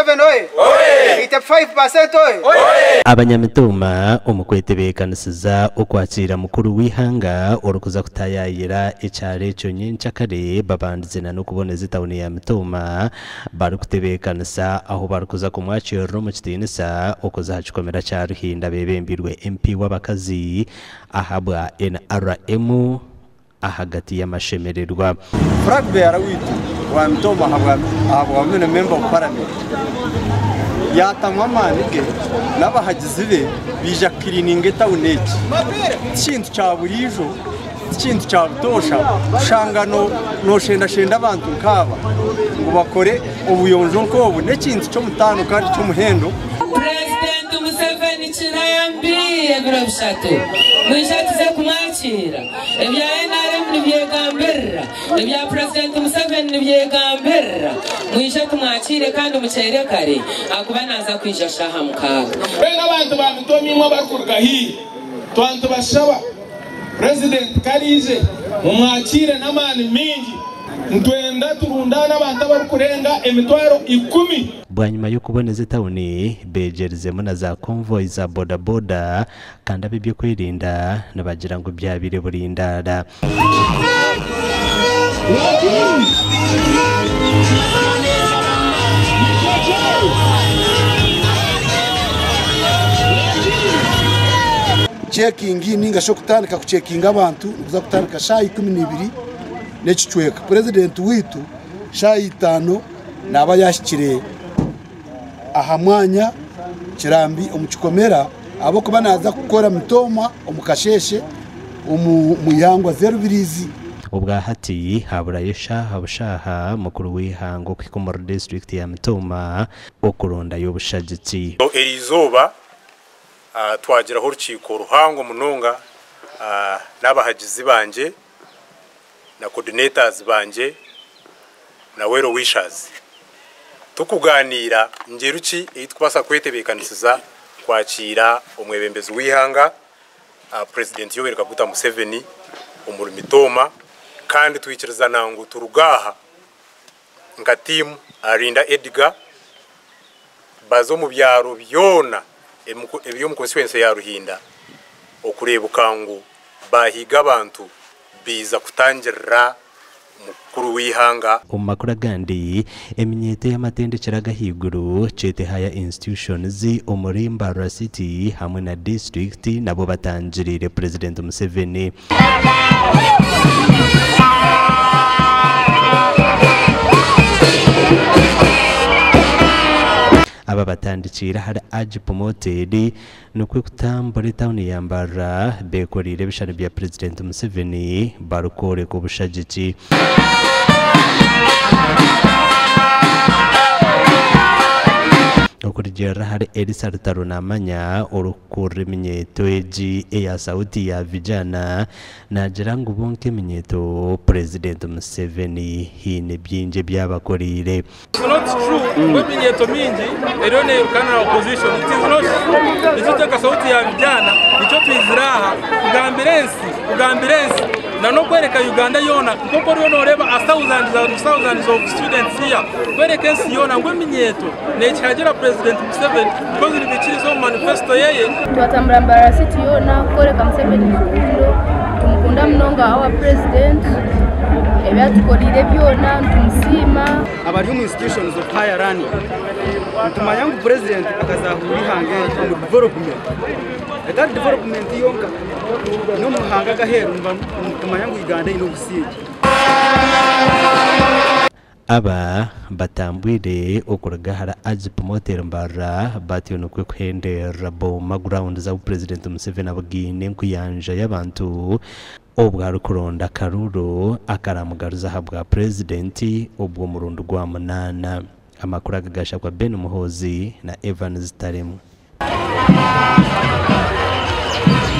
Museveni oye 85% oye abanyamituma umukwetebekanisiza ukwakira mukuru w'ihanga urukuza kutayayira icyare cyo nyinshi kare babandizina no kuboneza tawuni ya mituma bari kutebekanisa aho barukuza kumwakira mu kitinisa ukuza hacikomera cya Ruhinda bebembirwe MP w'abakazi ahabwa NRM ahagati y'amashemererwa Frank Berawitu wa mituma ahabwa mene member of parliament yatamwamanike n'abahagizi be bija kirininge tawuneki kintu cya burijo kintu cya butosha shangano no shenda abantu nkaba ngo bakore ubuyonjo nkobu nekintu cyo mutano kandi cyo muhendo President Museveni kirayambiye birabishatu mwishatize kumwakira ebya NRM nibyegambera ebya President Museveni nibyegambera mwishe kumwakire kandi umucere kare akuba naza kwija shaha mukaga benga abantu bamutomimwe bakuruga hi twantu bashaba President Karije umwakire namani mingi ntwenda turundana abantu bakurenga emitwaro 10 bwanyuma yo kuboneza tawuni begerizemo na za convoy za boda boda kandi abibyo kwirinda nabagira ngo byabire burindara checking ninga sho kutandika kucheckinga abantu kuza kutandika shayi 12 n'ekicweka president witu shayi 5 naba yashikire aha mwanya kirambi omukikomera abo kuba naza gukora mitoma omukasheshe omuyangwa 02 ubwa hati haburayesha habushaha mukuru w'ihango kwikomora district ya Mitoma okuronda y'obushagitsi erizoba twagira ho ruciko ruhango munonga n'abahagizi banje na coordinators banje na wero wishers tukuganira ngeruki itwasa kwetebekanisiza kwakira umwebembezi w'ihanga President Yoweri Kaguta Museveni umuri Mitoma kandi twikiriza nangu turugaha nka team arinda Edgar bazo mu byaro byona ebyo mu constituency ya Ruhinda okureba kangu bahiga abantu biza kutangira mukuru w'ihanga umakura gandi eminyeto y'amatendekera gahiguru cete haya institutions umurimba city hamwe na district nabo batangirire President Museveni aba batandikira hari aji promoted no kwikutambura town yambara bekorire bishano bya President Museveni barukore ku bushagiki okurijera hari Elisa Rutaro namanya urukure minyeto eji ya sauti ya vijana na jirangu bonke minyeto President Museveni hine byinje byabakorire. It's not true we minyeto mingi erone ukana opposition it is not true nituteka sauti ya vijana nicho twiziraha ugambirensi na no kwereka Uganda yona kuko rero reba thousands of students here kwereka ensi yona ngwe minyeto nekiragira President Museveni because ni bikirizo manifesto yeye twatambura city yona kwereka Museveni kuko tumukunda mnonga awa president ebyatukolire byona tumusima abari mu institutions of higher learning tumanya ngo president akazahura ihange mu development that development yonka no muhanga gahero tumanya ngo Uganda ino busije aba batambwire okuragahara aji promoter mbara batyo kwe kuhendera bo background za President Museveni abagine nkuyanja y'abantu obwa kuronda karuro akaramugaruza habwa president ubwo murundo gwa munana amakuru agagasha kwa Ben Muhozi na Evans Taremu.